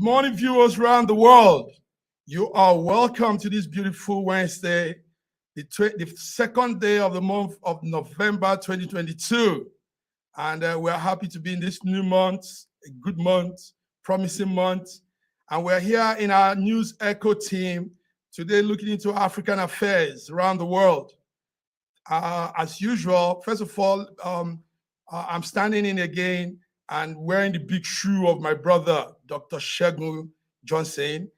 morning, viewers around the world. You are welcome to this beautiful Wednesday, the second day of the month of November 2022. And we're happy to be in this new month, a good month, promising month. And we're here in our News Echo team today looking into African affairs around the world. As usual, first of all, I'm standing in again and wearing the big shoe of my brother, Dr. Shegun Johnson,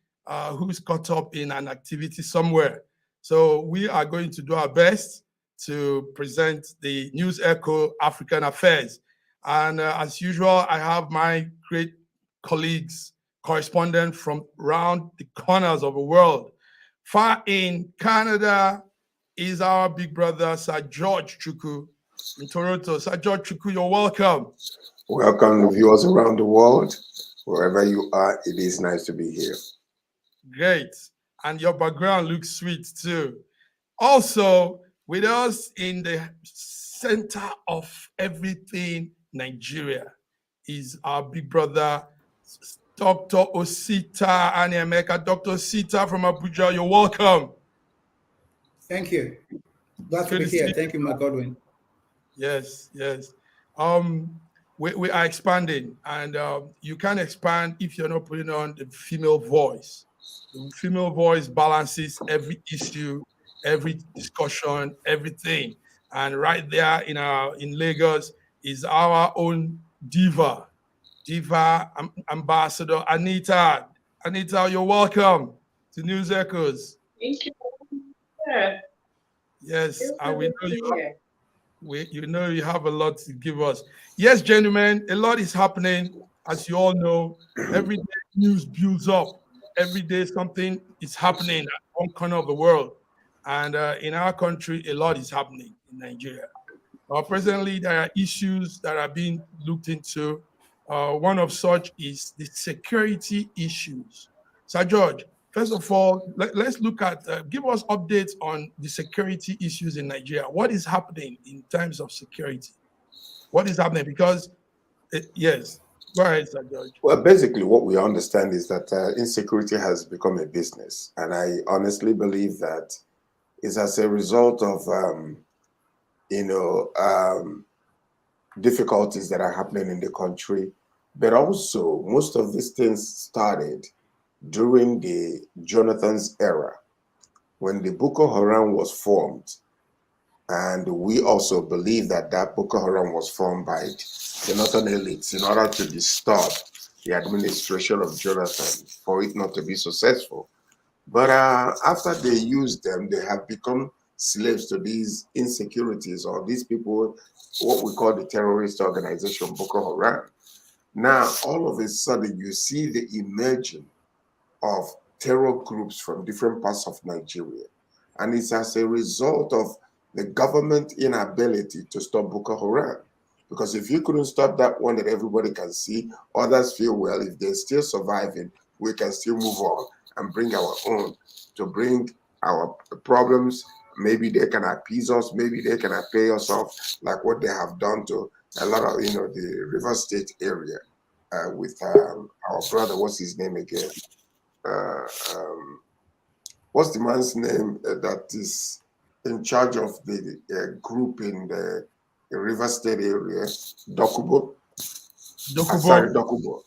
who's caught up in an activity somewhere. So we are going to do our best to present the News Echo African Affairs. And as usual, I have my great colleagues, correspondents from around the corners of the world. Far in Canada is our big brother, Sir George Chukwu in Toronto. Sir George Chukwu, you're welcome. Welcome, viewers around the world. Wherever you are, it is nice to be here. Great. And your background looks sweet too. Also, with us in the center of everything Nigeria is our big brother, Dr. Osita Aniemeka. Dr. Osita from Abuja, you're welcome. Thank you. Glad to be here. Thank you, Mark Godwin. Yes, yes. We are expanding, and you can expand if you're not putting on the female voice. The female voice balances every issue, every discussion, everything. And right there in Lagos is our own diva ambassador Anita. Anita, you're welcome to News Echoes. Thank you. Yeah. Yes, and we know you have a lot to give us. Yes, gentlemen, a lot is happening. As you all know, every day news builds up. Every day something is happening at one corner of the world. And in our country, a lot is happening in Nigeria. Presently, there are issues that are being looked into. One of such is the security issues. Sir George, first of all, let's look at, give us updates on the security issues in Nigeria. What is happening in terms of security? What is happening? Because, yes, go ahead, Sir George. Well, basically what we understand is that insecurity has become a business. And I honestly believe that it's as a result of, difficulties that are happening in the country. But also, most of these things started during the Jonathan's era, when the Boko Haram was formed. And we also believe that Boko Haram was formed by the northern elites in order to disturb the administration of Jonathan for it not to be successful. But after they used them, they have become slaves to these insecurities or these people, what we call the terrorist organization, Boko Haram. Now, all of a sudden, you see the emerging of terror groups from different parts of Nigeria. And it's as a result of the government inability to stop Boko Haram. Because if you couldn't stop that one that everybody can see, others feel, well, if they're still surviving, we can still move on and bring our own, to bring our problems. Maybe they can appease us, maybe they can pay us off, like what they have done to a lot of, the River State area with our brother, what's his name again? What's the man's name that is in charge of the group in the River State area? Dokubo. Sorry, Dokubo.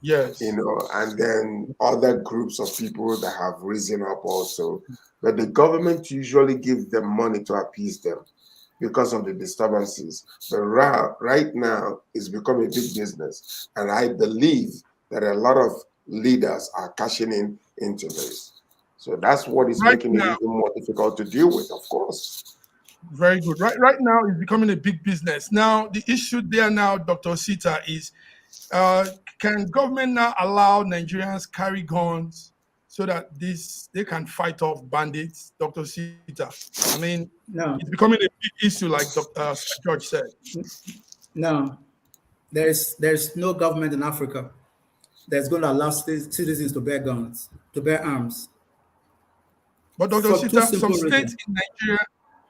Yes. And then other groups of people that have risen up also. But the government usually gives them money to appease them because of the disturbances. But right now, it's become a big business. And I believe that a lot of leaders are cashing into this. So that's what is making it even more difficult to deal with, of course. Very good. Right now, it's becoming a big business. Now, the issue there now, Dr. Osita, is can government now allow Nigerians carry guns so that they can fight off bandits, Dr. Osita? I mean, no. It's becoming a big issue, like Dr. George said. No, there's no government in Africa that's going to allow citizens to bear guns, to bear arms. But Dr. Osita,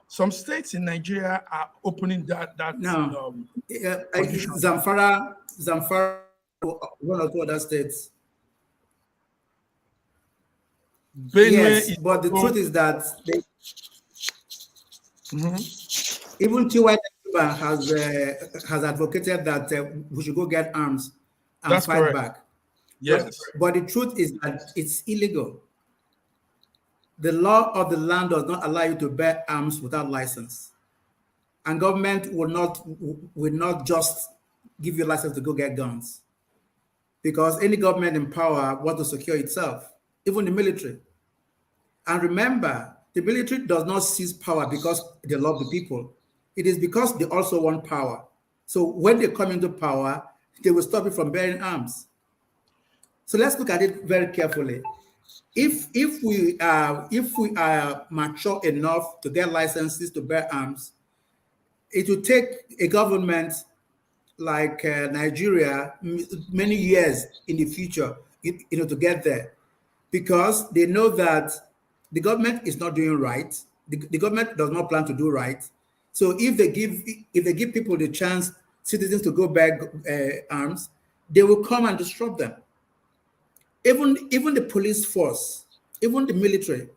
some states in Nigeria are opening that. No, Zamfara, one or two other states Benue Yes, is but the truth is that Mhm. even Chioma has advocated that we should go get arms and That's fight correct. back. Yes. But the truth is that it's illegal. The law of the land does not allow you to bear arms without license, and government will not just give you a license to go get guns, because any government in power wants to secure itself, even the military. And remember, the military does not seize power because they love the people. It is because they also want power. So when they come into power, they will stop you from bearing arms. So let's look at it very carefully. If we are mature enough to get licenses to bear arms, it will take a government like Nigeria many years in the future, to get there, because they know that the government is not doing right. The government does not plan to do right. So if they give people the chance, citizens, to go back arms, they will come and disrupt them. Even the police force, even the military,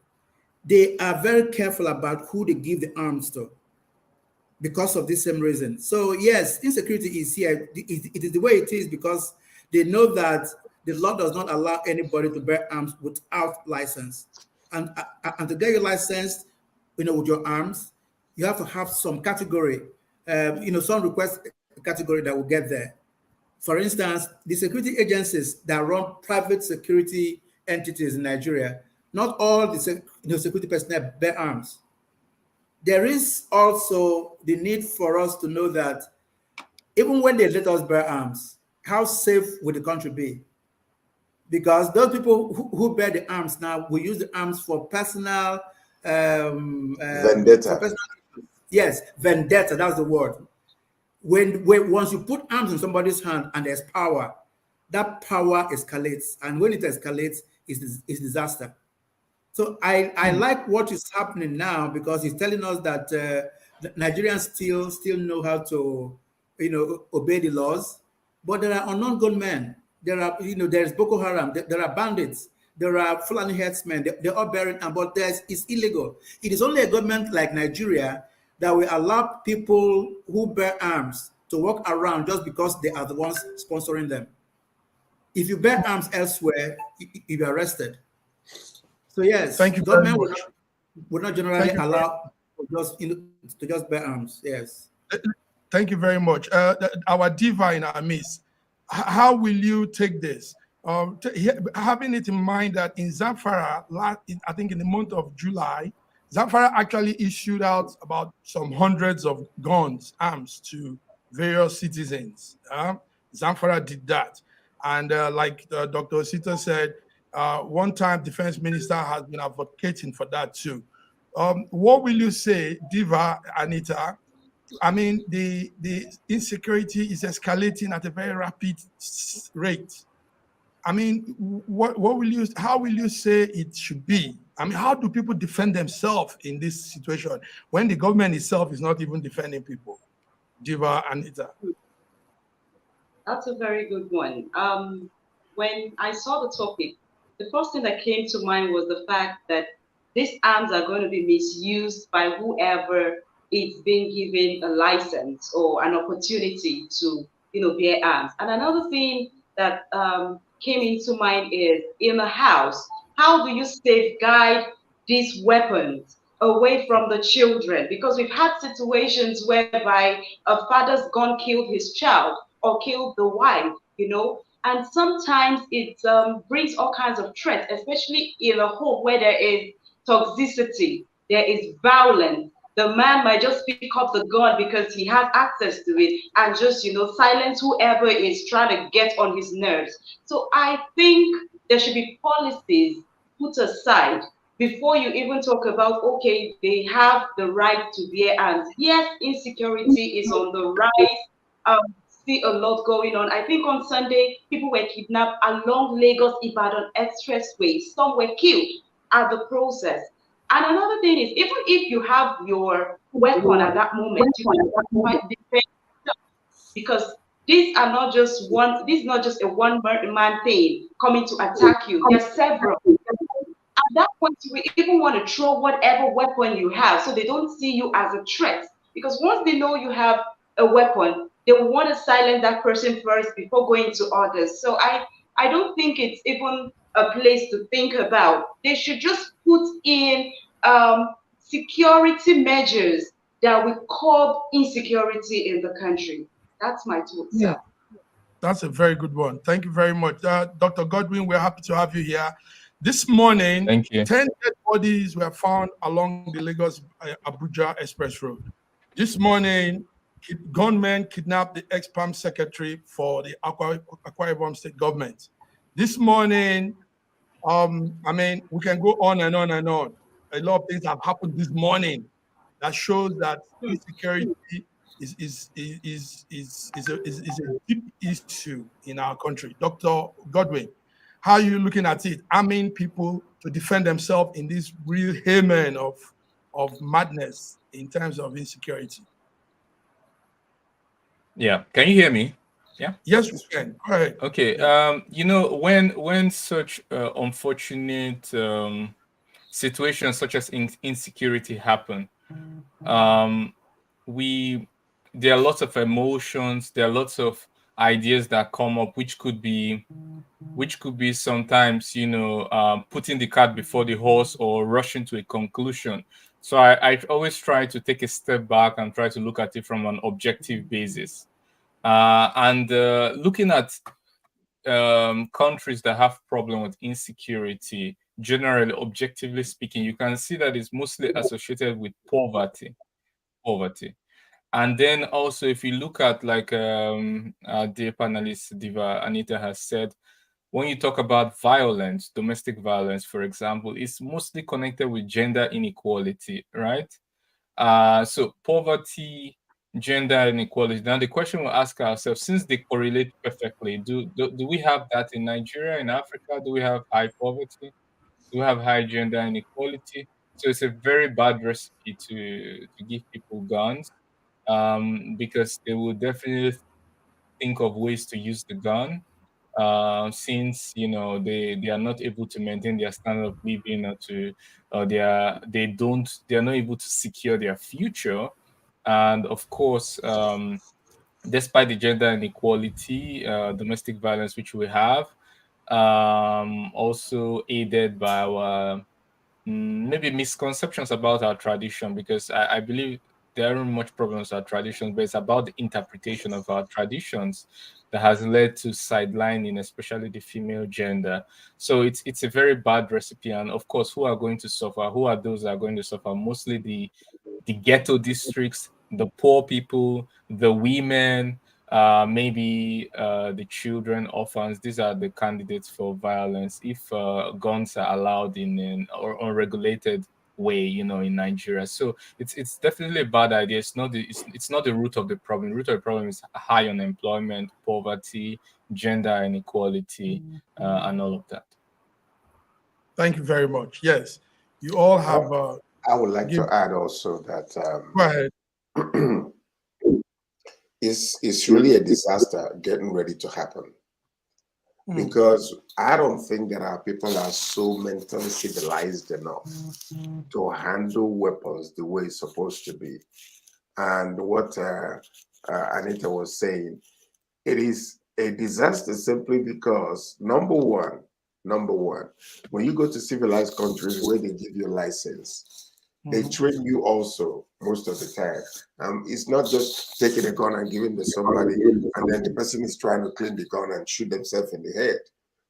they are very careful about who they give the arms to, because of this same reason. So yes, insecurity is here. It is the way it is because they know that the law does not allow anybody to bear arms without license. And to get your license, with your arms, you have to have some category, some request category that will get there. For instance, the security agencies that run private security entities in Nigeria, not all the security personnel bear arms. There is also the need for us to know that even when they let us bear arms, how safe would the country be? Because those people who bear the arms now will use the arms for personal Vendetta. Yes, vendetta, that's the word. When once you put arms in somebody's hand and there's power, that power escalates. And when it escalates, it's disaster. So I like what is happening now, because it's telling us that Nigerians still know how to obey the laws, but there are unknown gunmen. There are there's Boko Haram. There are bandits. There are Fulani herdsmen. They're all bearing arms, but it's illegal. It is only a government like Nigeria that will allow people who bear arms to walk around just because they are the ones sponsoring them. If you bear arms elsewhere, you're arrested. So yes, Thank you very government much. would not generally allow to just bear arms. Yes. Thank you very much. Our diva in our midst, how will you take this? Having it in mind that in Zamfara, I think in the month of July, Zamfara actually issued out about some hundreds of guns, arms to various citizens. Zamfara did that. And like Dr. Osita said, one time defense minister has been advocating for that too. What will you say, Diva, Anita? I mean, the insecurity is escalating at a very rapid rate. I mean, how will you say it should be? I mean, how do people defend themselves in this situation when the government itself is not even defending people? Diva, Anita. That's a very good one. When I saw the topic, the first thing that came to mind was the fact that these arms are going to be misused by whoever is being given a license or an opportunity to, bear arms. And another thing that came into mind is in a house, how do you safeguard these weapons away from the children? Because we've had situations whereby a father's gun killed his child or killed the wife, and sometimes it brings all kinds of threats, especially in a home where there is toxicity, there is violence. The man might just pick up the gun because he has access to it and just, silence whoever is trying to get on his nerves. So I think there should be policies put aside before you even talk about, okay, they have the right to bear arms. Yes, insecurity is on the rise. See a lot going on. I think on Sunday, people were kidnapped along Lagos Ibadan Expressway. Some were killed at the process. And another thing is, even if you have your weapon at that moment, you can defend yourself, because these are not just one. This is not just a one-man thing coming to attack you. There are several. that point, you even want to throw whatever weapon you have so they don't see you as a threat. Because once they know you have a weapon, they will want to silence that person first before going to others. So I don't think it's even a place to think about. They should just put in security measures that will curb insecurity in the country. That's my thoughts, sir. That's a very good one. Thank you very much. Dr. Godwin, we're happy to have you here. This morning, Thank you. 10 dead bodies were found along the Lagos-Abuja Express Road. This morning, gunmen kidnapped the ex-PAM secretary for the Akwa Ibom state government. This morning, I mean, we can go on and on and on. A lot of things have happened this morning that shows that insecurity is a deep issue in our country. Dr. Godwin, how are you looking at it? Arming people to defend themselves in this real hayman of madness in terms of insecurity. Yeah, can you hear me? Yeah. Yes, we can. Go ahead. Okay. You know, when such unfortunate situations such as insecurity happen, there are lots of emotions, there are lots of ideas that come up, which could be sometimes, putting the cart before the horse or rushing to a conclusion. So I always try to take a step back and try to look at it from an objective basis. And looking at countries that have problem with insecurity, generally, objectively speaking, you can see that it's mostly associated with poverty. And then also, if you look at, like the panelist Diva Anita has said, when you talk about violence, domestic violence, for example, it's mostly connected with gender inequality, right? So poverty, gender inequality. Now the question we'll ask ourselves, since they correlate perfectly, do we have that in Nigeria, in Africa? Do we have high poverty? Do we have high gender inequality? So it's a very bad recipe to give people guns, because they will definitely think of ways to use the gun, since they are not able to maintain their standard of living, or they are not able to secure their future. And of course, despite the gender inequality, domestic violence which we have, also aided by our maybe misconceptions about our tradition, because I believe there aren't much problems with our traditions, but it's about the interpretation of our traditions that has led to sidelining, especially the female gender. So it's a very bad recipe. And of course, who are going to suffer? Who are those that are going to suffer? Mostly the ghetto districts, the poor people, the women, maybe the children, orphans. These are the candidates for violence if guns are allowed in an unregulated way, in Nigeria. So it's definitely a bad idea. It's not the root of the problem. The root of the problem is high unemployment, poverty, gender inequality, and all of that. Thank you very much. Yes, you all have. I would like to add also that Go ahead. it's really a disaster getting ready to happen. Because I don't think that our people are so mentally civilized enough to handle weapons the way it's supposed to be. And what Anita was saying, it is a disaster simply because, number one, when you go to civilized countries where they give you a license, they train you also most of the time. It's not just taking a gun and giving to somebody, and then the person is trying to clean the gun and shoot themselves in the head.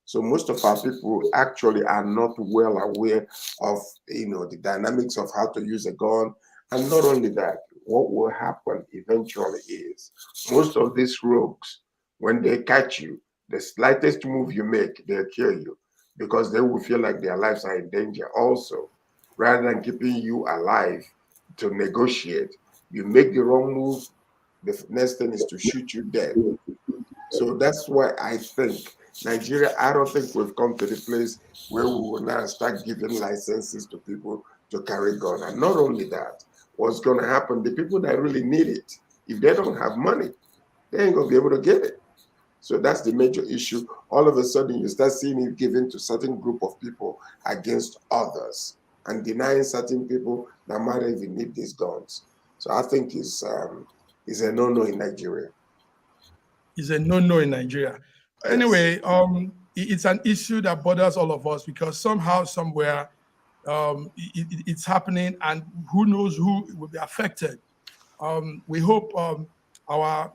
So most of our people actually are not well aware of the dynamics of how to use a gun. And not only that, what will happen eventually is most of these rogues, when they catch you, the slightest move you make, they'll kill you, because they will feel like their lives are in danger also. Rather than keeping you alive to negotiate, you make the wrong move, the next thing is to shoot you dead. So that's why I think Nigeria, I don't think we've come to the place where we will now start giving licenses to people to carry gun. And not only that, what's going to happen, the people that really need it, if they don't have money, they ain't going to be able to get it. So that's the major issue. All of a sudden, you start seeing it given to certain group of people against others, and denying certain people that might even need these guns. So I think it's a no-no in Nigeria. It's a no-no in Nigeria. Yes. Anyway, it's an issue that bothers all of us because somehow, somewhere, it's happening, and who knows who will be affected. We hope our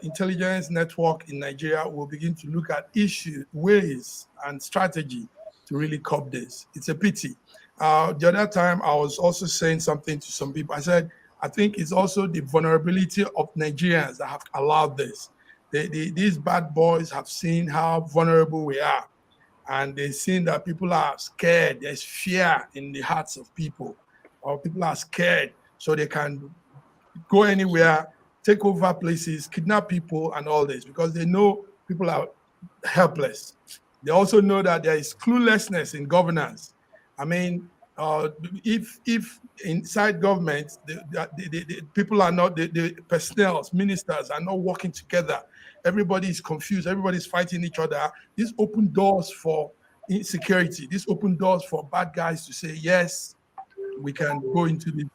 intelligence network in Nigeria will begin to look at issues, ways, and strategy to really curb this. It's a pity. The other time, I was also saying something to some people. I said, I think it's also the vulnerability of Nigerians that have allowed this. These bad boys have seen how vulnerable we are, and they've seen that people are scared. There's fear in the hearts of people, or people are scared, so they can go anywhere, take over places, kidnap people, and all this, because they know people are helpless. They also know that there is cluelessness in governance. I mean, if inside government, the people are not, the personnel, ministers are not working together, everybody is confused, everybody's fighting each other. This open doors for insecurity. This open doors for bad guys to say, yes, we can go into these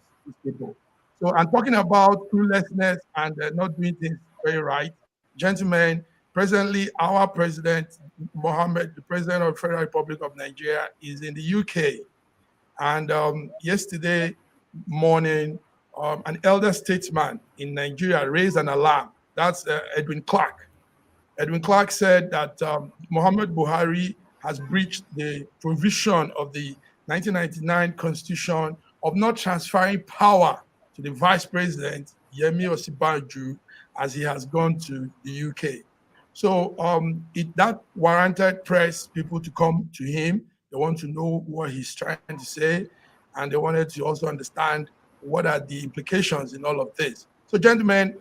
people. So I'm talking about cluelessness and not doing things very right. Gentlemen, presently our president, Mohammed, the president of the Federal Republic of Nigeria, is in the UK. And yesterday morning, an elder statesman in Nigeria raised an alarm. That's Edwin Clark. Edwin Clark said that Muhammad Buhari has breached the provision of the 1999 Constitution of not transferring power to the Vice President, Yemi Osinbajo, as he has gone to the UK. So that warranted press people to come to him. They want to know what he's trying to say, and they wanted to also understand what are the implications in all of this. So, gentlemen,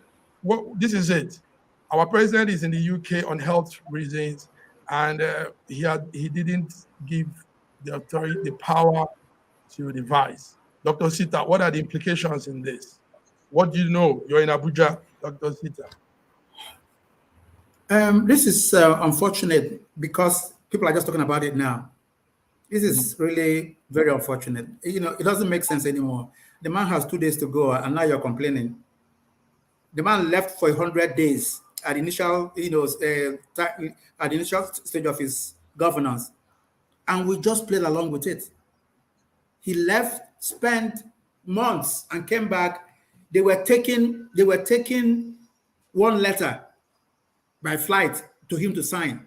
this is it. Our president is in the UK on health reasons, and he didn't give the authority, the power to the vice. Dr. Sita, what are the implications in this? What do you know? You're in Abuja, Dr. Sita. This is unfortunate because people are just talking about it now. This is really very unfortunate. You know, it doesn't make sense anymore. The man has 2 days to go, and now you're complaining. The man left for 100 days at initial, at the initial stage of his governance, and we just played along with it. He left, spent months, and came back. They were taking one letter by flight to him to sign.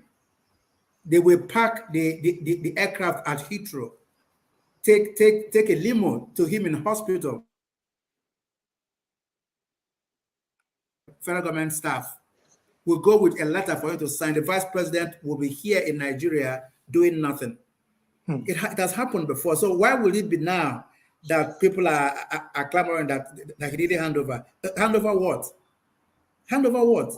They will park the aircraft at Heathrow, take a limo to him in hospital. Federal government staff will go with a letter for him to sign. The vice president will be here in Nigeria doing nothing. It has happened before. So why will it be now that people are clamoring that he didn't hand over? Hand over what? Hand over what?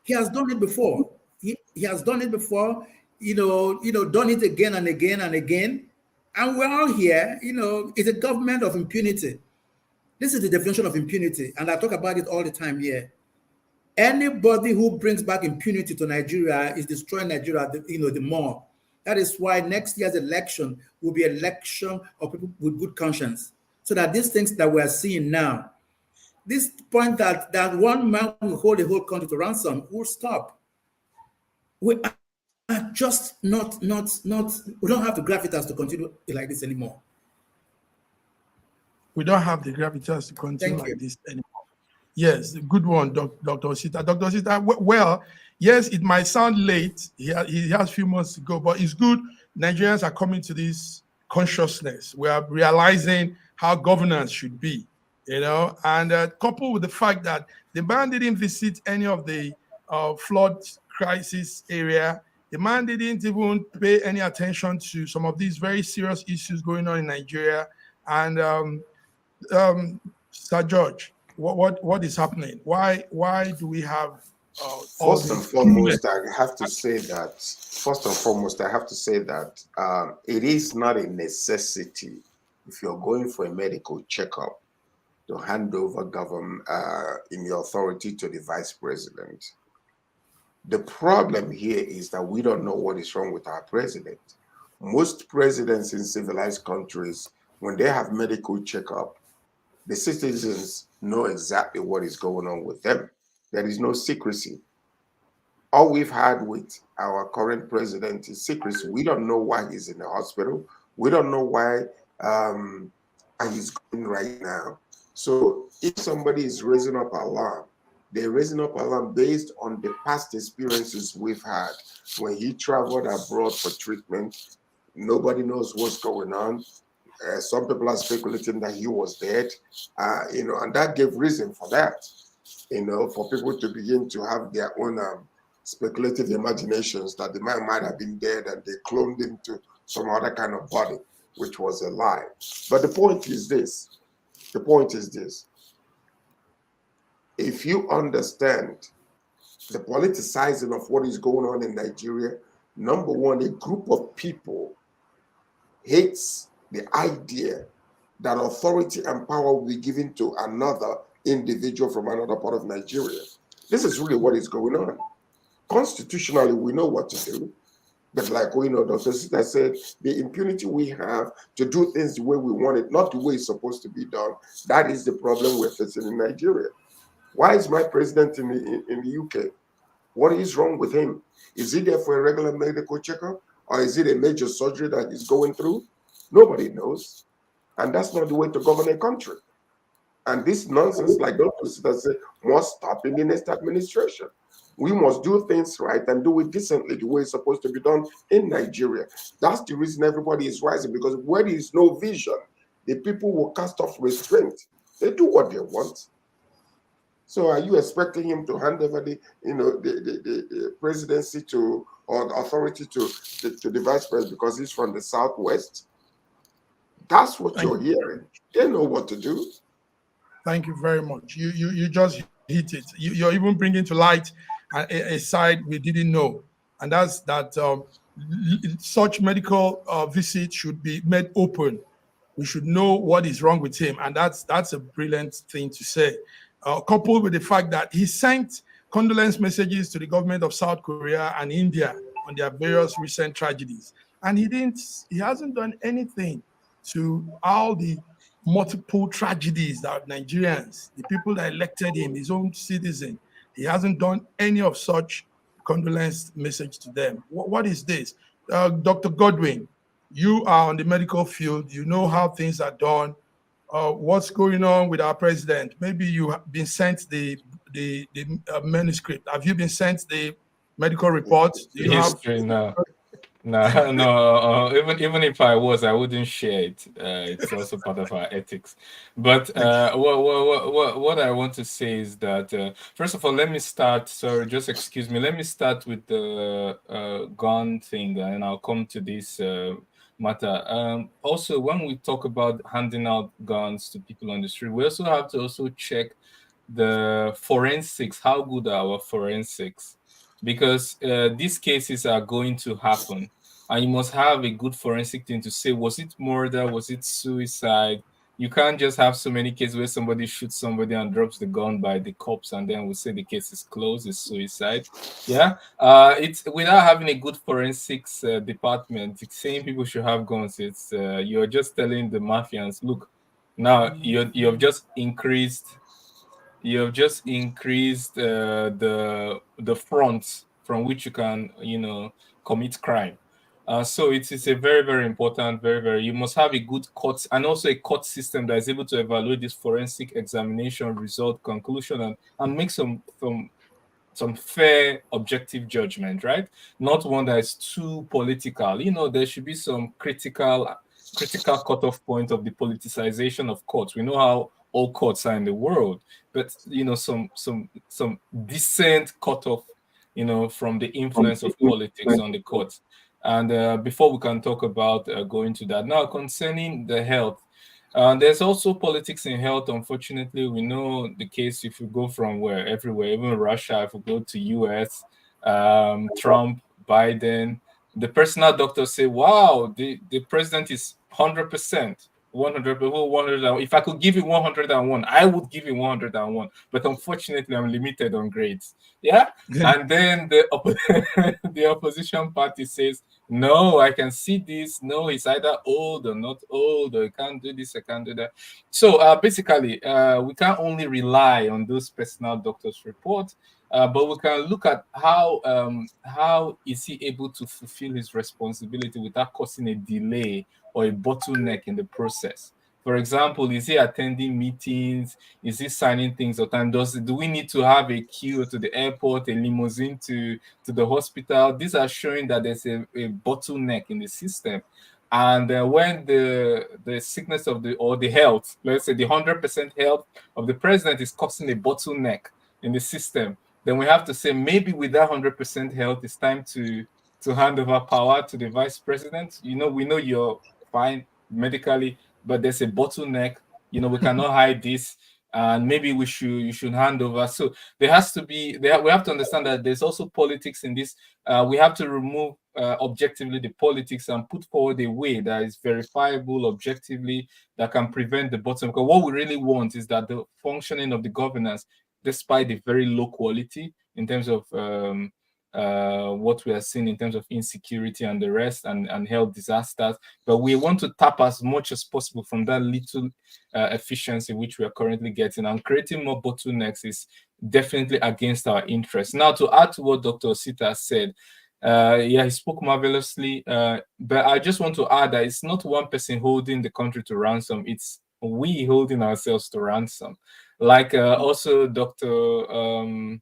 He has done it before. He has done it before. Done it again and again and again. And we're all here. It's a government of impunity. This is the definition of impunity, and I talk about it all the time here. Anybody who brings back impunity to Nigeria is destroying Nigeria, the more. That is why next year's election will be an election of people with good conscience, so that these things that we are seeing now, this point that one man will hold the whole country to ransom, will stop. We are just not, we don't have the gravitas to continue like this anymore. We don't have the gravitas to continue like this anymore. Yes, good one, Dr. Sita. Dr. Sita, well, yes, it might sound late. He has a few months to go, but it's good. Nigerians are coming to this consciousness. We are realizing how governance should be, and coupled with the fact that the man didn't visit any of the flood crisis area. The man didn't even pay any attention to some of these very serious issues going on in Nigeria. And Sir George, what is happening? Why do we have First and foremost, I have to say that it is not a necessity if you're going for a medical checkup to hand over government in your authority to the vice president. The problem here is that we don't know what is wrong with our president. Most presidents in civilized countries, when they have medical checkup, the citizens know exactly what is going on with them. There is no secrecy. All we've had with our current president is secrecy. We don't know why he's in the hospital. We don't know why he's going right now. So if somebody is raising up alarm, they're raising up alarm based on the past experiences we've had. When he traveled abroad for treatment, nobody knows what's going on. Some people are speculating that he was dead, and that gave reason for that, for people to begin to have their own speculative imaginations that the man might have been dead and they cloned him to some other kind of body, which was a lie. But the point is this. If you understand the politicizing of what is going on in Nigeria, number one, a group of people hates the idea that authority and power will be given to another individual from another part of Nigeria. This is really what is going on. Constitutionally, we know what to do. But like we know, Dr. Sita said, the impunity we have to do things the way we want it, not the way it's supposed to be done, that is the problem we're facing in Nigeria. Why is my president in the UK? What is wrong with him? Is he there for a regular medical checkup? Or is it a major surgery that he's going through? Nobody knows. And that's not the way to govern a country. And this nonsense, like Dr. Sita said, must stop in the next administration. We must do things right and do it decently the way it's supposed to be done in Nigeria. That's the reason everybody is rising, because where there is no vision, the people will cast off restraint. They do what they want. So are you expecting him to hand over the presidency to, or the authority to the vice president because he's from the Southwest? That's what you're hearing. They know what to do. Thank you very much. You just hit it. You're even bringing to light a side we didn't know, and that's that such medical visits should be made open. We should know what is wrong with him, and that's a brilliant thing to say. Coupled with the fact that he sent condolence messages to the government of South Korea and India on their various recent tragedies, and he hasn't done anything to all the multiple tragedies that Nigerians, the people that elected him, his own citizen, he hasn't done any of such condolence message to them. What is this? Dr. Godwin, you are on the medical field. You know how things are done. What's going on with our president? Maybe you have been sent the manuscript. Have you been sent the medical report? Do you History, no. No. Even if I was, I wouldn't share it. It's also part of our ethics. But what I want to say is that first of all, let me start. Sorry, just excuse me. Let me start with the gun thing, and I'll come to this matter. Also, when we talk about handing out guns to people on the street, we also have to also check the forensics. How good are our forensics? Because these cases are going to happen, and you must have a good forensic thing to say, was it murder, was it suicide? You can't just have so many cases where somebody shoots somebody and drops the gun by the cops, and then we say the case is closed, it's suicide. Yeah, it's without having a good forensics department. It's saying people should have guns. It's you're just telling the mafians, look, now you've just increased the fronts from which you can commit crime. So it is a very, very important, you must have a good court and also a court system that is able to evaluate this forensic examination result conclusion and make some fair objective judgment, right? Not one that is too political. There should be some critical cutoff point of the politicization of courts. We know how all courts are in the world, but some decent cutoff from the influence of politics on the courts. And before we can talk about going to that now, concerning the health, there's also politics in health. Unfortunately, we know the case. If you go from everywhere, even Russia, if we go to US, Trump, Biden, the personal doctors say, wow, the president is 100%. 100 people, 100. If I could give you 101, I would give you 101. But unfortunately, I'm limited on grades. Yeah. And then the opposition party says, no, I can see this. No, it's either old or not old, or I can't do this, I can't do that. So basically, we can't only rely on those personal doctors' reports. But we can look at how is he able to fulfill his responsibility without causing a delay or a bottleneck in the process. For example, is he attending meetings? Is he signing things on time? Do we need to have a queue to the airport, a limousine to the hospital? These are showing that there's a bottleneck in the system. And when the sickness of the health, let's say the 100% health of the president is causing a bottleneck in the system, then we have to say maybe with that 100% health, it's time to hand over power to the vice president. We know you're fine medically, but there's a bottleneck. We cannot hide this, and maybe you should hand over. So there has to be we have to understand that there's also politics in this. We have to remove objectively the politics and put forward a way that is verifiable objectively, that can prevent the bottom. Because what we really want is that the functioning of the governance, despite the very low quality in terms of what we are seeing in terms of insecurity and the rest, and health disasters, but we want to tap as much as possible from that little efficiency which we are currently getting, and creating more bottlenecks is definitely against our interests. Now, to add to what Dr. Osita said, he spoke marvelously, but I just want to add that it's not one person holding the country to ransom, it's we holding ourselves to ransom. Like also Dr.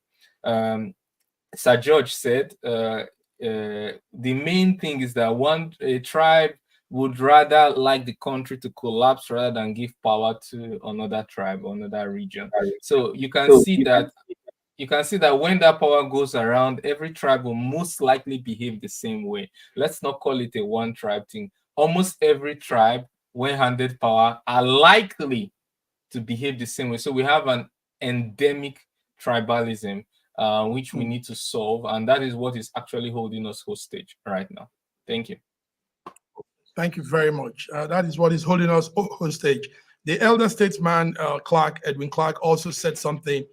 Sir George said, the main thing is that a tribe would rather like the country to collapse rather than give power to another tribe or another region. So you can see that when that power goes around, every tribe will most likely behave the same way. Let's not call it a one tribe thing. Almost every tribe, when handed power, are likely to behave the same way. So we have an endemic tribalism, which we need to solve, and that is what is actually holding us hostage right now. Thank you. Thank you very much. That is what is holding us hostage. The elder statesman, Edwin Clark, also said something.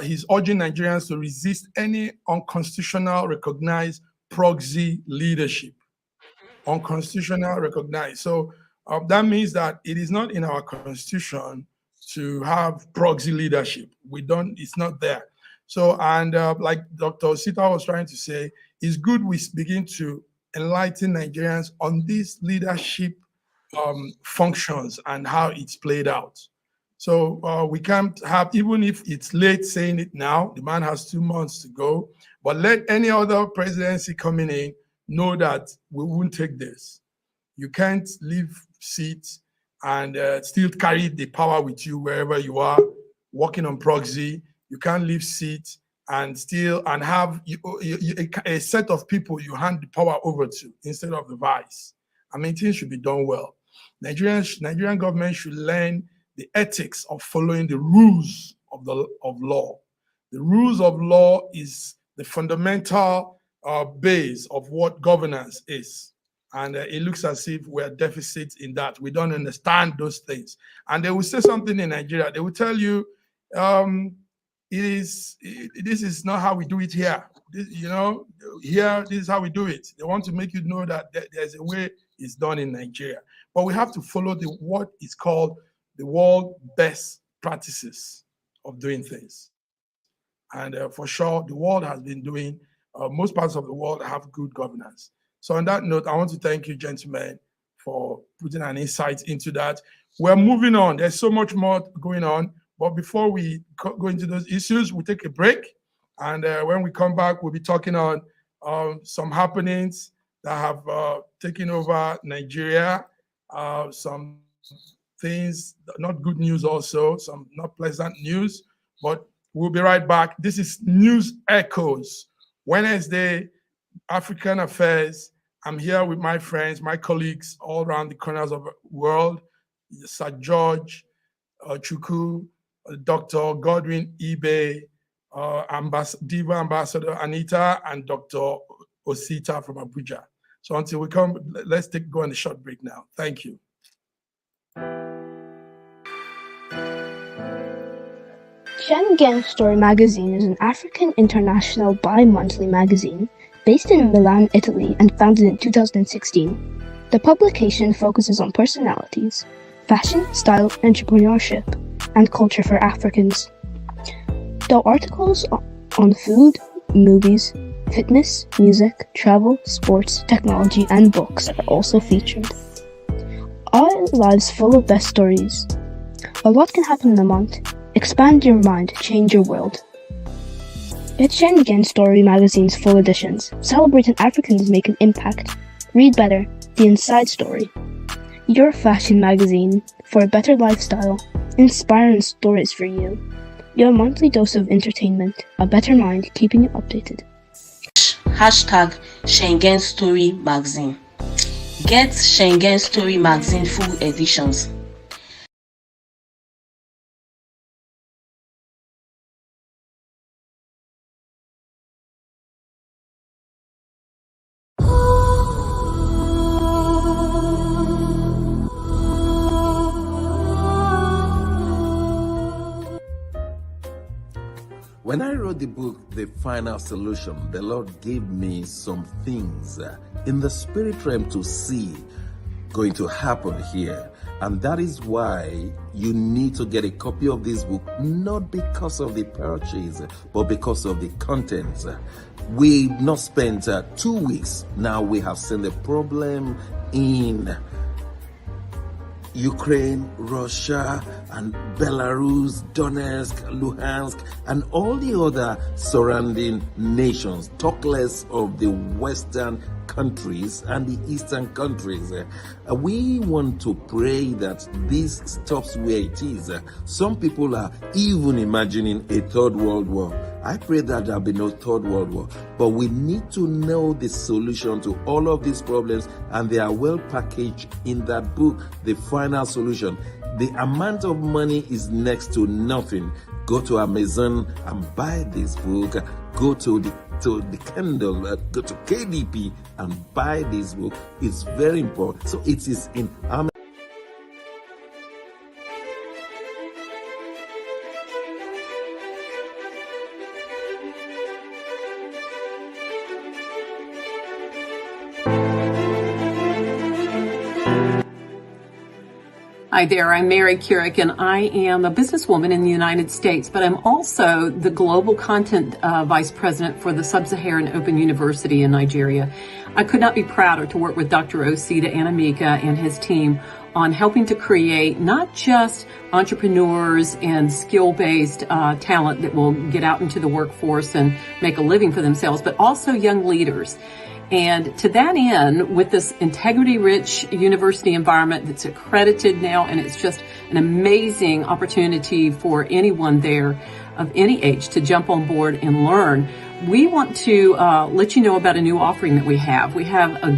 He's urging Nigerians to resist any unconstitutional recognized proxy leadership. Unconstitutional recognized. So that means that it is not in our constitution to have proxy leadership. It's not there. So, and like Dr. Osita was trying to say, it's good we begin to enlighten Nigerians on these leadership functions and how it's played out. So we can't have, even if it's late saying it now, the man has 2 months to go, but let any other presidency coming in know that we won't take this. You can't leave seats and still carry the power with you wherever you are, working on proxy. You can't leave seats and have a set of people you hand the power over to instead of the vice. I mean, things should be done well. Nigerian government should learn the ethics of following the rules of law. The rules of law is the fundamental base of what governance is. And it looks as if we're deficit in that. We don't understand those things. And they will say something in Nigeria. They will tell you, this is not how we do it here. Here, this is how we do it. They want to make you know that there's a way it's done in Nigeria. But we have to follow what is called the world best practices of doing things. And for sure, the world has been doing, most parts of the world have good governance. So on that note, I want to thank you, gentlemen, for putting an insight into that. We're moving on. There's so much more going on. But before we go into those issues, we'll take a break. And when we come back, we'll be talking on some happenings that have taken over Nigeria, some things, not good news also, some not pleasant news, but we'll be right back. This is News Echoes, Wednesday, African Affairs. I'm here with my friends, my colleagues all around the corners of the world, Sir George, Chukwu, Dr. Godwin Ibe, Diva Ambassador Anita, and Dr. Osita from Abuja. So until we come, let's go on a short break now. Thank you. Schengen Story magazine is an African international bi-monthly magazine based in Milan, Italy, and founded in 2016. The publication focuses on personalities, fashion, style, entrepreneurship, and culture for Africans. The articles on food, movies, fitness, music, travel, sports, technology, and books are also featured. Our lives full of best stories. A lot can happen in a month. Expand your mind, change your world. Get Schengen Story magazine's full editions. Celebrating Africans make an impact. Read better. The Inside Story. Your fashion magazine for a better lifestyle. Inspiring stories for you. Your monthly dose of entertainment. A better mind keeping you updated. Hashtag Schengen Story magazine. Get Schengen Story magazine full editions. When I wrote the book, The Final Solution, the Lord gave me some things in the spirit realm to see going to happen here. And that is why you need to get a copy of this book, not because of the purchase, but because of the contents. We've not spent 2 weeks. Now we have seen the problem in Ukraine, Russia, and Belarus, Donetsk, Luhansk, and all the other surrounding nations, talk less of the Western countries and the Eastern countries. We want to pray that this stops where it is. Some people are even imagining a third world war. I pray that there'll be no third world war, but we need to know the solution to all of these problems, and they are well packaged in that book, The Final Solution. The amount of money is next to nothing. Go to Amazon and buy this book. Go to the Condole, go to KDP and buy this book. It's very important. So it is in Amazon. Hi there, I'm Mary Keurig, and I am a businesswoman in the United States, but I'm also the Global Content Vice President for the Sub-Saharan Open University in Nigeria. I could not be prouder to work with Dr. Osita Anamika and his team on helping to create not just entrepreneurs and skill-based talent that will get out into the workforce and make a living for themselves, but also young leaders. And to that end, with this integrity-rich university environment that's accredited now, and it's just an amazing opportunity for anyone there of any age to jump on board and learn, we want to let you know about a new offering that we have. We have a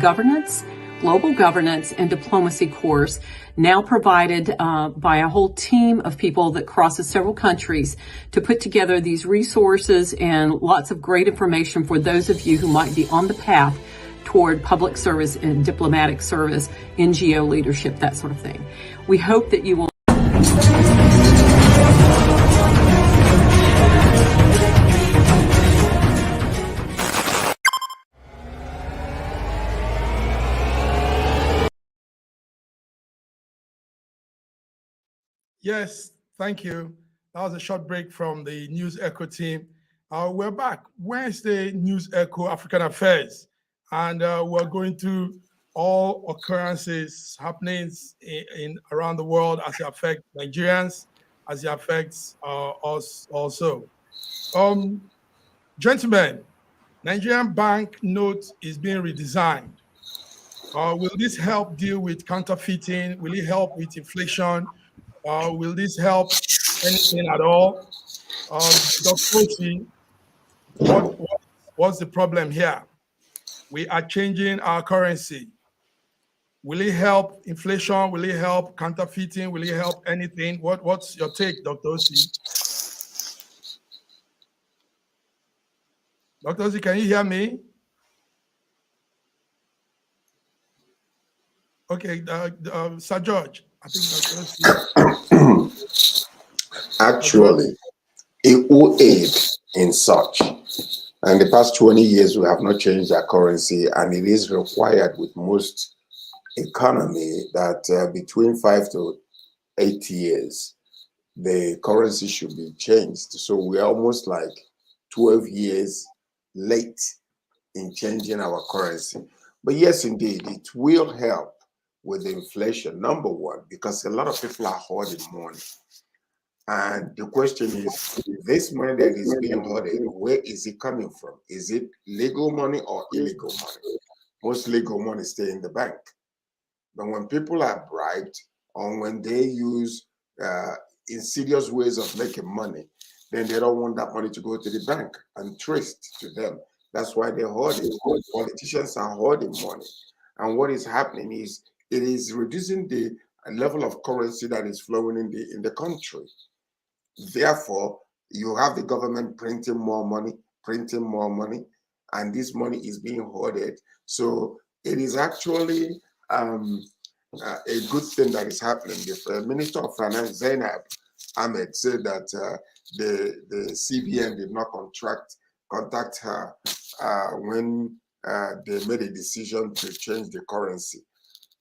global governance and diplomacy course now provided by a whole team of people that crosses several countries to put together these resources and lots of great information for those of you who might be on the path toward public service and diplomatic service, NGO leadership, that sort of thing. We hope that you will. Yes, thank you. That was a short break from the News Echo team. We're back. Wednesday, News Echo African Affairs. And we're going through all occurrences, happenings in around the world as it affects Nigerians, as it affects us also. Gentlemen, Nigerian bank note is being redesigned. Will this help deal with counterfeiting? Will it help with inflation? Will this help anything at all? Dr. Osi, what's the problem here? We are changing our currency. Will it help inflation? Will it help counterfeiting? Will it help anything? What's your take, Dr. Osi? Dr. Osi, can you hear me? Okay, Sir George, I think Dr. Osi. Actually, it will aid in such. And the past 20 years, we have not changed our currency, and it is required with most economy that between 5 to 8 years, the currency should be changed. So we're almost like 12 years late in changing our currency. But yes, indeed, it will help with inflation, number one, because a lot of people are hoarding money. And the question is, this money that is being hoarded, where is it coming from? Is it legal money or illegal money? Most legal money stay in the bank. But when people are bribed or when they use insidious ways of making money, then they don't want that money to go to the bank and traced to them. That's why they're hoarding. Politicians are hoarding money. And what is happening is it is reducing the level of currency that is flowing in the country. Therefore, you have the government printing more money, and this money is being hoarded. So it is actually a good thing that is happening. The Minister of Finance, Zainab Ahmed, said that the CBN did not contact her when they made a decision to change the currency.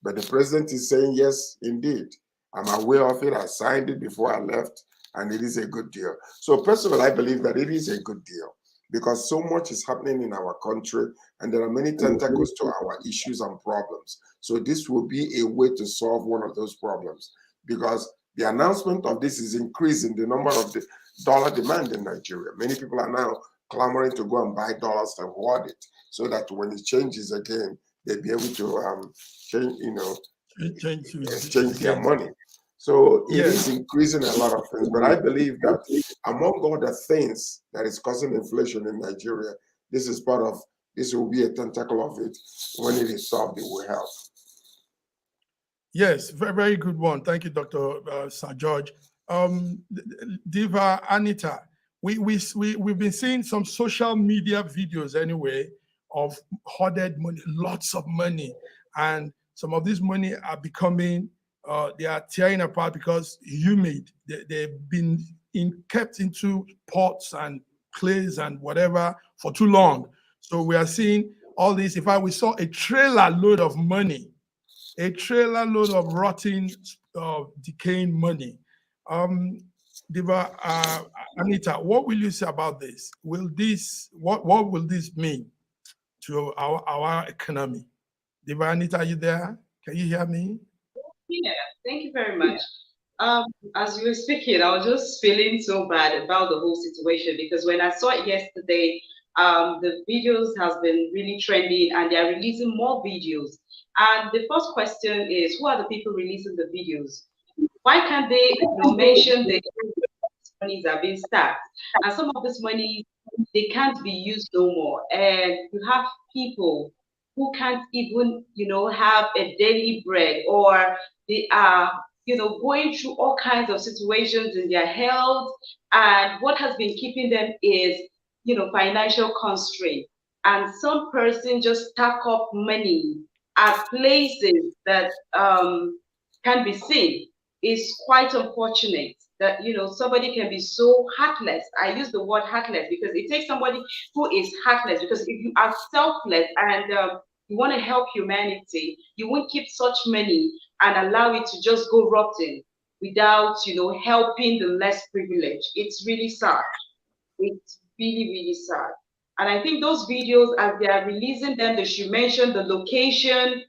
But the president is saying, yes, indeed, I'm aware of it. I signed it before I left, and it is a good deal. So personally, I believe that it is a good deal because so much is happening in our country, and there are many tentacles to our issues and problems. So this will be a way to solve one of those problems, because the announcement of this is increasing the number of the dollar demand in Nigeria. Many people are now clamoring to go and buy dollars and hoard it, so that when it changes again, they'll be able to exchange their money. So it is increasing a lot of things, but I believe that among all the things that is causing inflation in Nigeria, this will be a tentacle of it. When it is solved, it will help. Yes, very, very good one. Thank you, Dr. Sir George. Diva Anita, we've been seeing some social media videos anyway of hoarded money, lots of money, and some of this money are becoming they are tearing apart because humid. They've been kept into pots and clays and whatever for too long. So we are seeing all this. In fact, we saw a trailer load of money, a trailer load of rotting, decaying money. Diva Anita, what will you say about this? What will this mean to our economy? Diva Anita, are you there? Can you hear me? Yeah, thank you very much. As you were speaking, I was just feeling so bad about the whole situation, because when I saw it yesterday, the videos has been really trending and they are releasing more videos. And the first question is, who are the people releasing the videos? Why can't they mention the monies are being stacked? And some of this money, they can't be used no more. And you have people who can't even, have a daily bread, or they are, going through all kinds of situations in their health. And what has been keeping them is, financial constraint. And some person just stack up money at places that can be seen. Is quite unfortunate that somebody can be so heartless. I use the word heartless because it takes somebody who is heartless, because if you are selfless and you want to help humanity, you won't keep such money and allow it to just go rotten without helping the less privileged. It's really sad. It's really, really sad. And I think those videos, as they are releasing them, they should mention the location,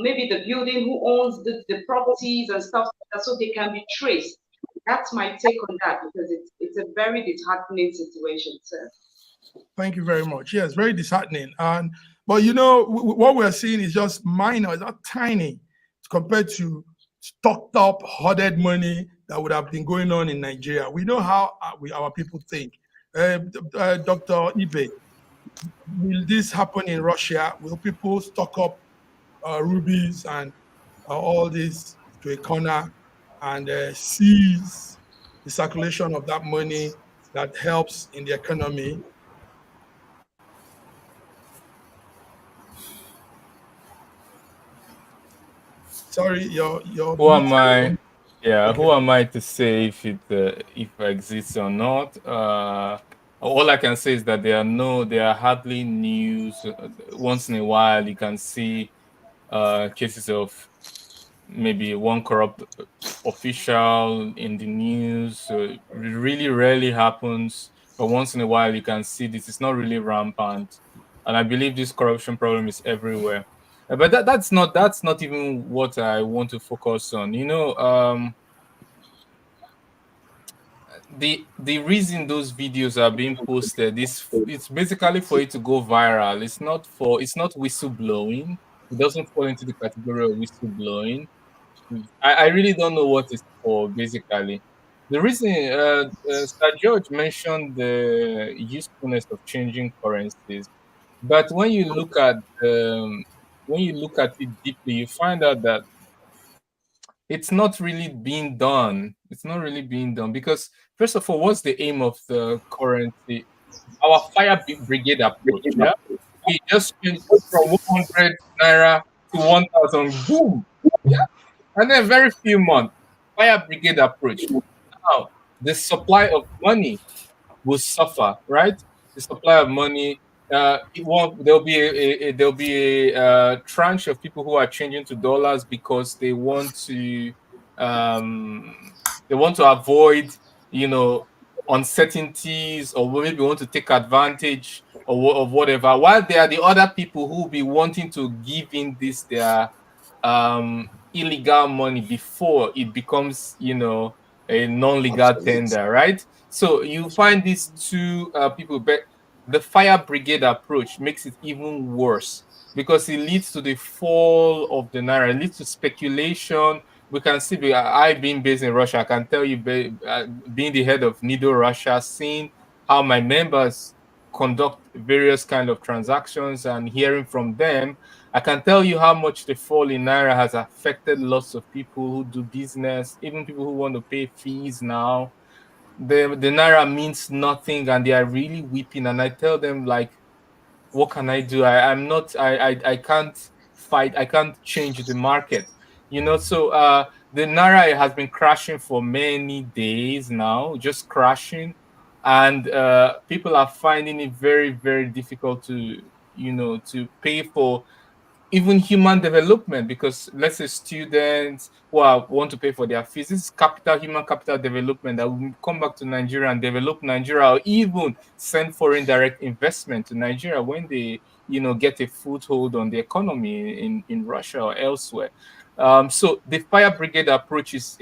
maybe the building, who owns the properties and stuff like that, so they can be traced. That's my take on that, because it's a very disheartening situation, sir. Thank you very much. Yes, very disheartening. But what we're seeing is just minor, it's not tiny compared to stocked up, hoarded money that would have been going on in Nigeria. We know how our people think. Dr. Ibe, will this happen in Russia? Will people stock up rubies and all this to a corner and seize the circulation of that money that helps in the economy? Sorry, your Who am I? Yeah, Okay. who am I to say if it exists or not? All I can say is that there are hardly news. Once in a while, you can see cases of maybe one corrupt official in the news. It really rarely happens, but once in a while, you can see this. It's not really rampant, and I believe this corruption problem is everywhere. But that's not even what I want to focus on. The reason those videos are being posted is it's basically for it to go viral. It's not whistleblowing. It doesn't fall into the category of whistleblowing. I really don't know what it's for basically. The reason Sir George mentioned the usefulness of changing currencies, but when you look at it deeply, you find out that it's not really being done. It's not really being done because, first of all, what's the aim of the currency? Our brigade approach. Yeah, we just went from 100 naira to 1,000. Boom. Yeah, and then very few months. Fire brigade approach. Now the supply of money will suffer, right? The supply of money. It won't. There'll be a tranche of people who are changing to dollars because um, they want to avoid, you know, uncertainties, or maybe want to take advantage of whatever. While there are the other people who will be wanting to give in this their illegal money before it becomes, a non-legal Obsolete. tender, right? So you find these two people, but the fire brigade approach makes it even worse because it leads to the fall of the naira, it leads to speculation. We can see, I being based in Russia, I can tell you, being the head of Nido Russia, seeing how my members conduct various kind of transactions and hearing from them, I can tell you how much the fall in naira has affected lots of people who do business, even people who want to pay fees now. The naira means nothing, and they are really weeping. And I tell them, like, what can I do? I'm not. I can't fight. I can't change the market. So the naira has been crashing for many days now, just crashing, and people are finding it very, very difficult to pay for even human development, because let's say students who want to pay for their fees, this is human capital development that will come back to Nigeria and develop Nigeria, or even send foreign direct investment to Nigeria when they get a foothold on the economy in Russia or elsewhere. So the fire brigade approach is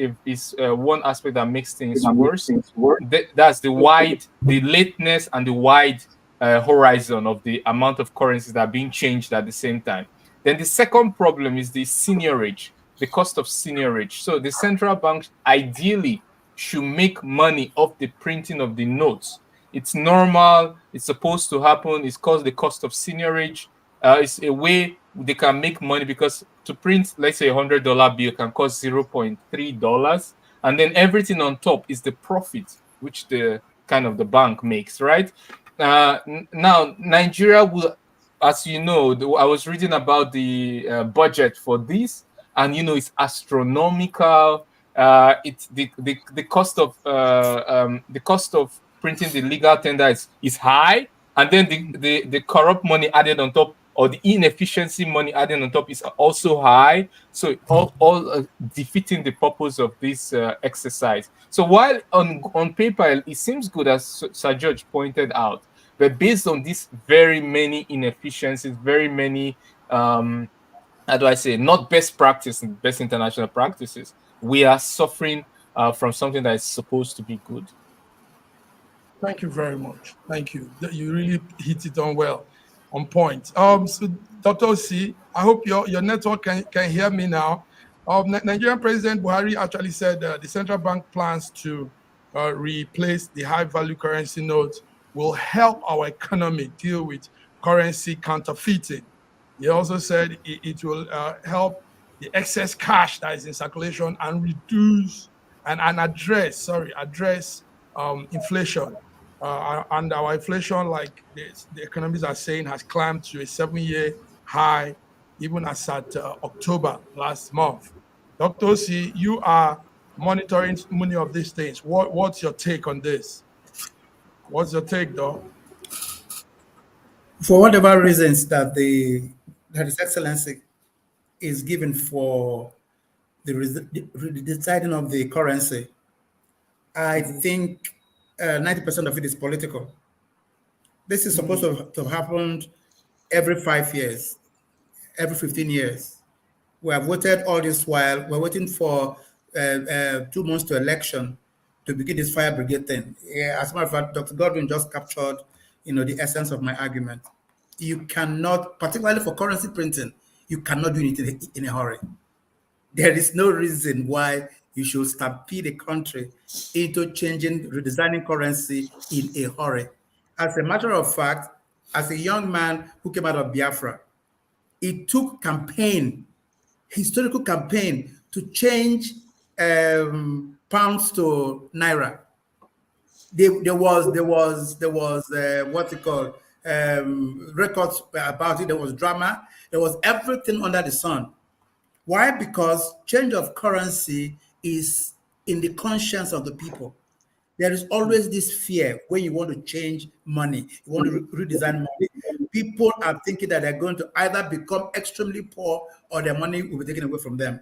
one aspect that makes things worse. That's the lateness and the wide horizon of the amount of currencies that are being changed at the same time. Then the second problem is the seigniorage, the cost of seigniorage. So the central bank ideally should make money off the printing of the notes. It's normal. It's supposed to happen. It's called the cost of seigniorage. It's a way they can make money because to print, let's say, $100 bill can cost $0.3, and then everything on top is the profit which the bank makes, right? Now Nigeria will, as you know, I was reading about the budget for this, and it's astronomical. It's the cost of printing the legal tender is high, and then the corrupt money added on top, or the inefficiency money added on top, is also high. So all defeating the purpose of this exercise. So while on paper it seems good, as Sir George pointed out, but based on these very many inefficiencies, very many how do I say, not best practice and best international practices, we are suffering from something that is supposed to be good. Thank you very much. Thank you. You really hit it on well, on point. So Dr. C, I hope your network can hear me now. Nigerian President Buhari actually said the central bank plans to replace the high value currency notes will help our economy deal with currency counterfeiting. He also said it will help the excess cash that is in circulation and reduce and address inflation. And our inflation, like the economists are saying, has climbed to a 7-year high, even as at October last month. Dr. C, you are monitoring many of these things. What's your take on this? What's your take, though? For whatever reasons that His Excellency is given for the deciding of the currency, I think 90% of it is political. This is supposed to have happened every 5 years, every 15 years. We have waited all this while. We're waiting for 2 months to election to begin this fire brigade thing. Yeah, as a matter of fact, Dr. Godwin just captured, the essence of my argument. You cannot, particularly for currency printing, you cannot do it in a hurry. There is no reason why you should stampede a country into redesigning currency in a hurry. As a matter of fact, as a young man who came out of Biafra, it took historical campaign to change pounds to naira. There was what you call records about it. There was drama. There was everything under the sun. Why? Because change of currency is in the conscience of the people. There is always this fear when you want to change money, you want to redesign money. People are thinking that they're going to either become extremely poor or their money will be taken away from them.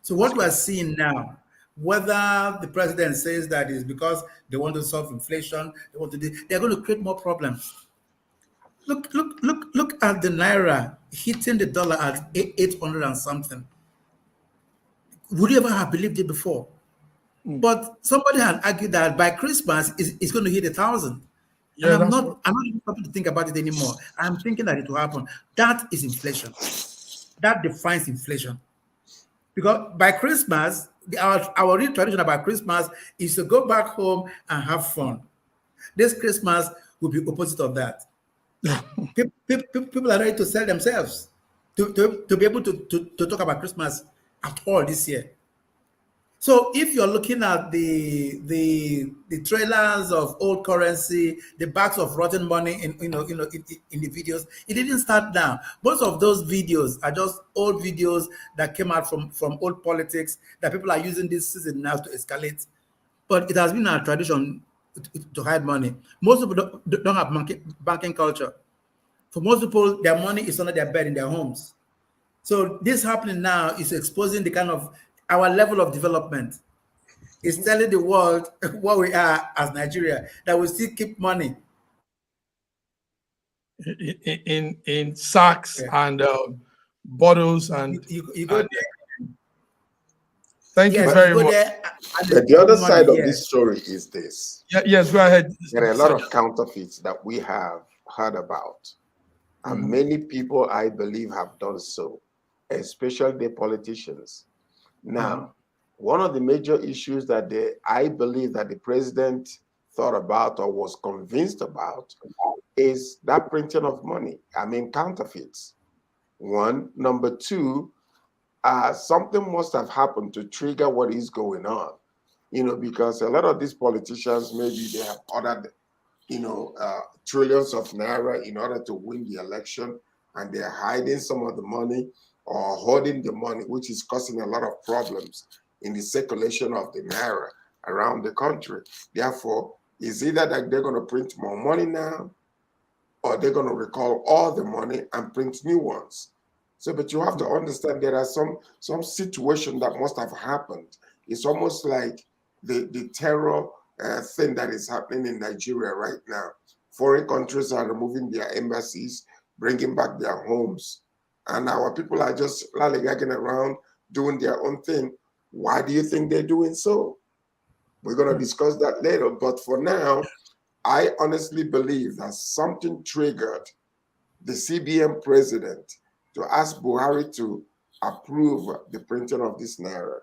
So what we are seeing now, whether the president says that is because they want to solve inflation, they're going to create more problems. Look at the naira hitting the dollar at 800 and something. Would you ever have believed it before? But somebody had argued that by Christmas it's going to hit 1,000. Yeah, and I'm not even happy to think about it anymore. I'm thinking that it will happen. That is inflation. That defines inflation. Because by Christmas, our real tradition about Christmas is to go back home and have fun. This Christmas will be opposite of that. People are ready to sell themselves to be able to talk about Christmas at all this year. So if you're looking at the trailers of old currency, the bags of rotten money in the videos, it didn't start now. Most of those videos are just old videos that came out from old politics that people are using this season now to escalate. But it has been our tradition to hide money. Most people don't have banking culture. For most people, their money is under their bed in their homes. So this happening now is exposing the kind of our level of development. It's telling the world what we are as Nigeria, that we still keep money in sacks and bottles, and you go there. Thank you very much. But the other side of this story is this. Yes, go ahead. There are a lot of counterfeits that we have heard about, and many people, I believe, have done so, especially the politicians. Now, one of the major issues that I believe that the president thought about or was convinced about is that printing of money. I mean, counterfeits. One. Number two, something must have happened to trigger what is going on. Because a lot of these politicians, maybe they have ordered, trillions of naira in order to win the election, and they're hiding some of the money or holding the money, which is causing a lot of problems in the circulation of the naira around the country. Therefore, it's either that they're going to print more money now, or they're going to recall all the money and print new ones. So, but you have to understand there are some situation that must have happened. It's almost like the terror thing that is happening in Nigeria right now. Foreign countries are removing their embassies, bringing back their homes, and our people are just lollygagging around doing their own thing. Why do you think they're doing so? We're going to discuss that later. But for now, I honestly believe that something triggered the CBN president to ask Buhari to approve the printing of this naira.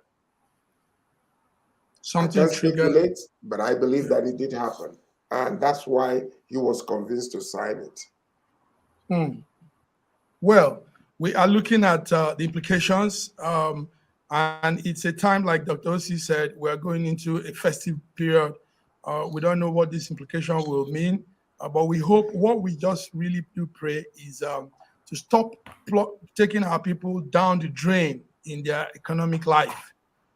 Something triggered, but I believe that it did happen. And that's why he was convinced to sign it. Well, we are looking at the implications, and it's a time, like Dr. Osi said, we're going into a festive period. We don't know what this implication will mean, but we hope what we just really do pray is to stop taking our people down the drain in their economic life.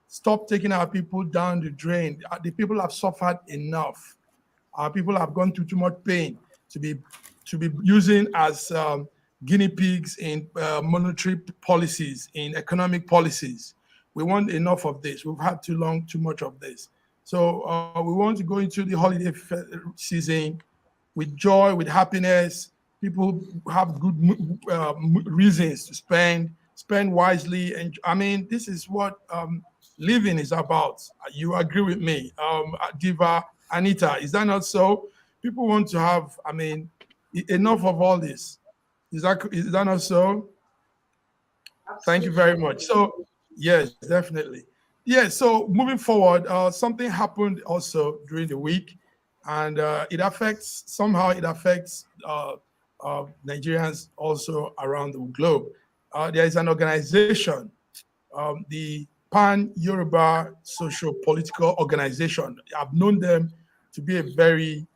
stop taking our people down the drain. The people have suffered enough. Our people have gone through too much pain to be using as guinea pigs in monetary policies, in economic policies. We want enough of this. We've had too much of this. So we want to go into the holiday season with joy, with happiness. People have good reasons to spend wisely. And I mean, this is what living is about. You agree with me, Diva, Anita? Is that not so? People want to have, I mean, enough of all this. Is that not so? Thank you very much. So yes, definitely. Yeah. So moving forward, something happened also during the week, and it affects Nigerians also around the globe. There is an organization, the Pan Yoruba Social Political Organization. I've known them to be a very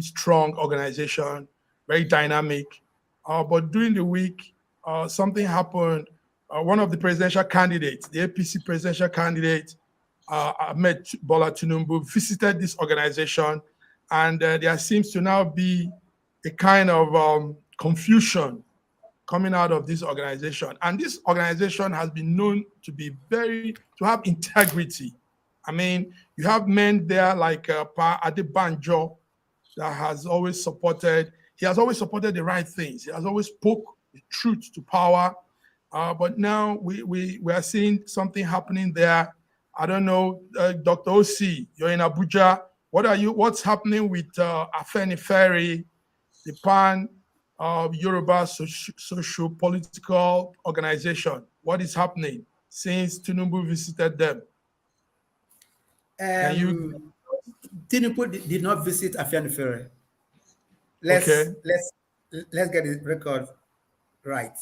strong organization, very dynamic. But during the week, something happened. One of the presidential candidates, the APC presidential candidate, Ahmed Bola Tinubu, visited this organization, and there seems to now be a kind of confusion coming out of this organization. And this organization has been known to have integrity. I mean, you have men there like Pa Adebanjo that has always supported the right things. He has always spoke the truth to power. But now we are seeing something happening there. I don't know, Dr. OC, you're in Abuja. What's happening with Afenifere, the Pan Yoruba social political organization? What is happening since Tinubu visited them? Tinubu did not visit Afenifere. Let's get the record right.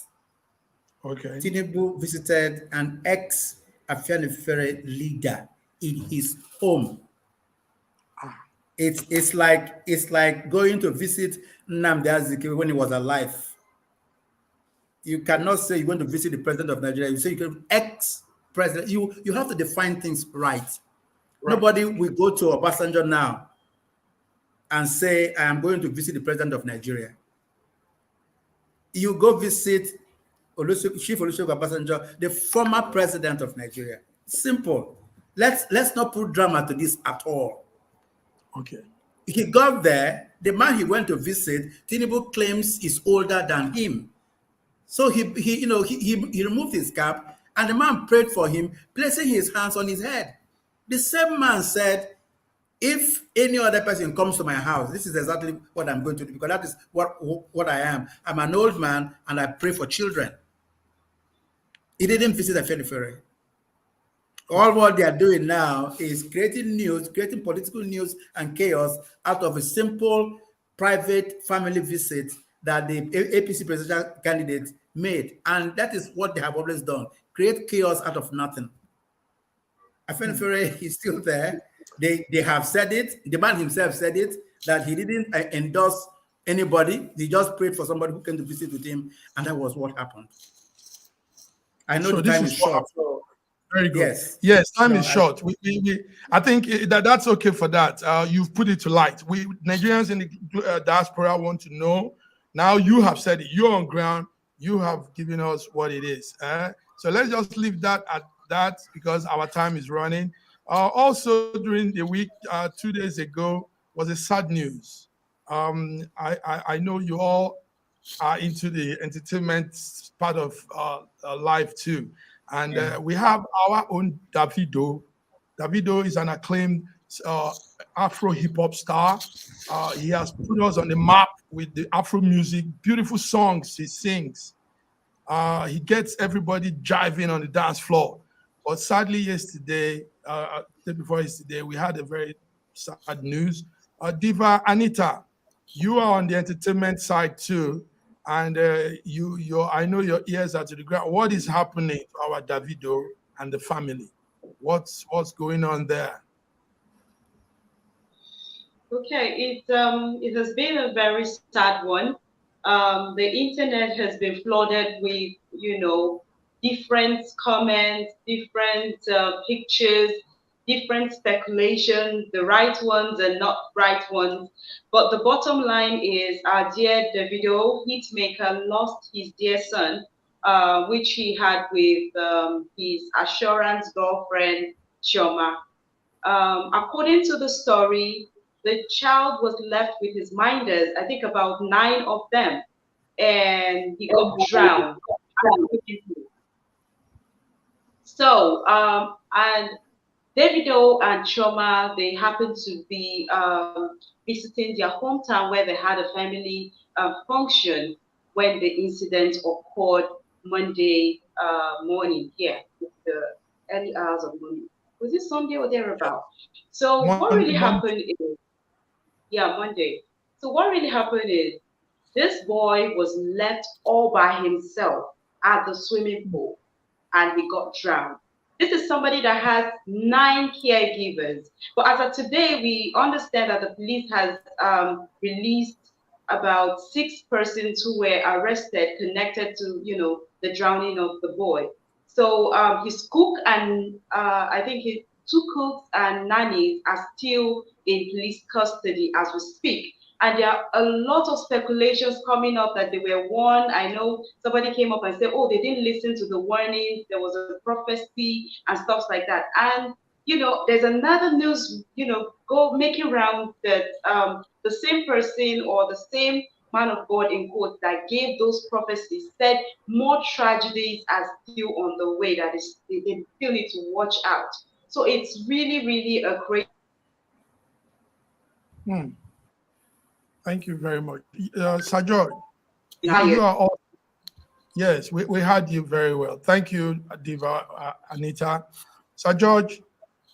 Okay. Tinubu visited an ex-Afenifere leader in his home. It's like going to visit Nnamdi Azikiwe when he was alive. You cannot say you're going to visit the president of Nigeria. You say you're ex-president. You have to define things right. Nobody will go to Obasanjo now and say, I am going to visit the president of Nigeria. You go visit Chief Olusegun Obasanjo, the former president of Nigeria. Simple. Let's not put drama to this at all. Okay. He got there. The man he went to visit, Tinubu claims is older than him. So he removed his cap, and the man prayed for him, placing his hands on his head. The same man said, if any other person comes to my house, this is exactly what I'm going to do, because that is what I am. I'm an old man, and I pray for children. He didn't visit Afenifere. All what they are doing now is creating political news and chaos out of a simple private family visit that the APC presidential candidate made. And that is what they have always done, create chaos out of nothing. Afenifere is still there. They have said it. The man himself said it, that he didn't endorse anybody. He just prayed for somebody who came to visit with him, and that was what happened. I know the time is short. Very good. Yes, time is short. I think that's okay for that. You've put it to light. We Nigerians in the diaspora want to know. Now you have said it. You're on ground. You have given us what it is. So let's just leave that at that, because our time is running. Also, during the week, 2 days ago, was a sad news. I know you all are into the entertainment part of life too. And we have our own Davido. Davido is an acclaimed Afro hip-hop star. He has put us on the map with the Afro music, beautiful songs he sings. He gets everybody jiving on the dance floor. But sadly, yesterday, before yesterday, we had a very sad news. Diva Anita, you are on the entertainment side too. And I know your ears are to the ground. What is happening to our Davido and the family? What's going on there? Okay, it has been a very sad one. The internet has been flooded with, different comments, different pictures, different speculations, the right ones and not right ones. But the bottom line is our dear Davido, hitmaker, lost his dear son, which he had with his assurance girlfriend, Chioma. According to the story, the child was left with his minders, I think about 9 of them, and he got drowned. So, and Davido and Chioma, they happened to be visiting their hometown where they had a family function when the incident occurred Monday morning here, the early hours of morning. Was it Sunday or thereabout? So what really happened is, yeah, Monday. So what really happened is this boy was left all by himself at the swimming pool and he got drowned. This is somebody that has 9 caregivers. But as of today, we understand that the police has released about 6 persons who were arrested connected to, the drowning of the boy. So his cook and I think his 2 cooks and nannies are still in police custody as we speak. And there are a lot of speculations coming up that they were warned. I know somebody came up and said, oh, they didn't listen to the warnings. There was a prophecy and stuff like that. And, there's another news, go making round that the same person or the same man of God in quotes that gave those prophecies said more tragedies are still on the way, that is, they still need to watch out. So it's really, really a great. Thank you very much. Sir George, you are all, yes, we heard you very well. Thank you, Diva Anita. Sir George,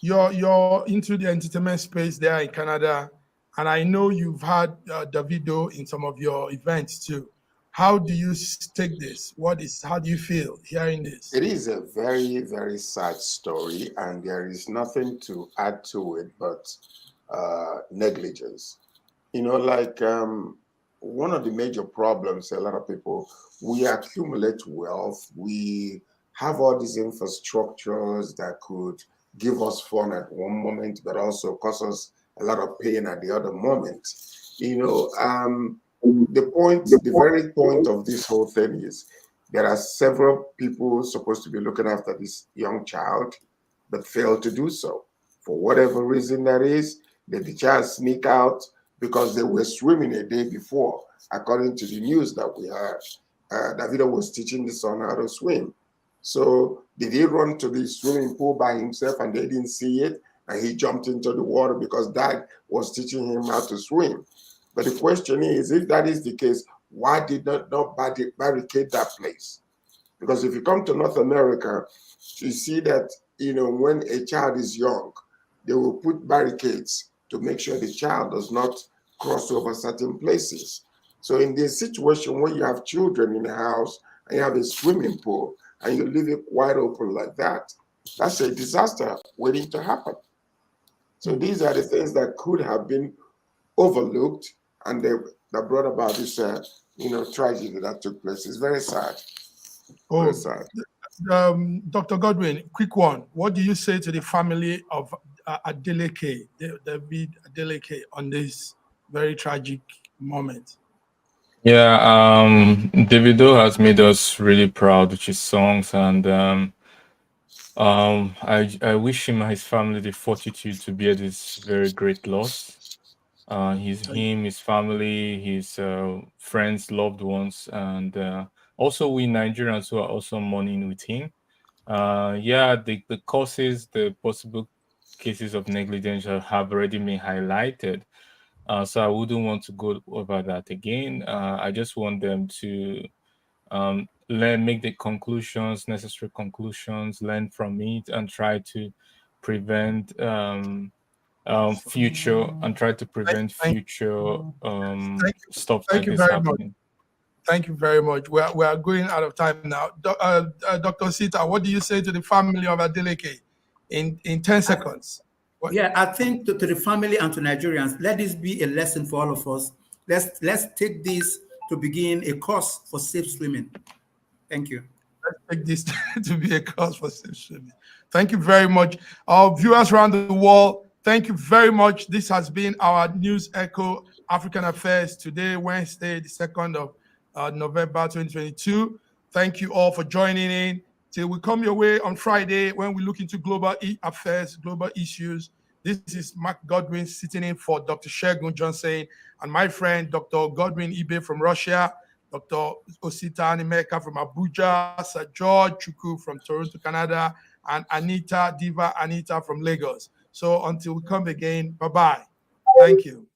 you're into the entertainment space there in Canada, and I know you've had Davido in some of your events too. How do you take this? How do you feel hearing this? It is a very, very sad story, and there is nothing to add to it but negligence. One of the major problems, a lot of people, we accumulate wealth, we have all these infrastructures that could give us fun at one moment, but also cause us a lot of pain at the other moment. The very point of this whole thing is there are several people supposed to be looking after this young child, but fail to do so. For whatever reason that is, did the child sneak out because they were swimming a day before? According to the news that we heard, Davido was teaching the son how to swim. So did he run to the swimming pool by himself and they didn't see it, and he jumped into the water because dad was teaching him how to swim? But the question is, if that is the case, why did not barricade that place? Because if you come to North America, you see that, when a child is young, they will put barricades to make sure the child does not cross over certain places. So in this situation where you have children in the house and you have a swimming pool and you leave it wide open like that, that's a disaster waiting to happen. So these are the things that could have been overlooked, and that brought about this, tragedy that took place. It's very sad. Very sad. Dr. Godwin, quick one. What do you say to the family of Adeleke, David Adeleke, on this very tragic moment? Yeah, Davido has made us really proud with his songs, and I wish him and his family the fortitude to bear this very great loss. His family, his friends, loved ones, and also we Nigerians who are also mourning with him. The causes, the possible cases of negligence have already been highlighted. So I wouldn't want to go over that again. I just want them to make the necessary conclusions, learn from it, and try to prevent future stuff like this happening. Thank you very much. We are going out of time now. Dr. Sita, what do you say to the family of Adeleke in 10 seconds? Yeah, I think to the family and to Nigerians, let this be a lesson for all of us. Let's take this to begin a course for safe swimming. Thank you. take this to be a cause for censorship. Thank you very much. Our viewers around the world, thank you very much. This has been our News Echo African Affairs today, Wednesday, the 2nd of November 2022. Thank you all for joining in. Till we come your way on Friday when we look into global affairs, global issues. This is Mark Godwin sitting in for Dr. Shegun Johnson and my friend Dr. Godwin Ibe from Russia, Dr. Osita Animeka from Abuja, Sir George Chukwu from Toronto, Canada, and Diva Anita from Lagos. So until we come again, bye-bye. Thank you.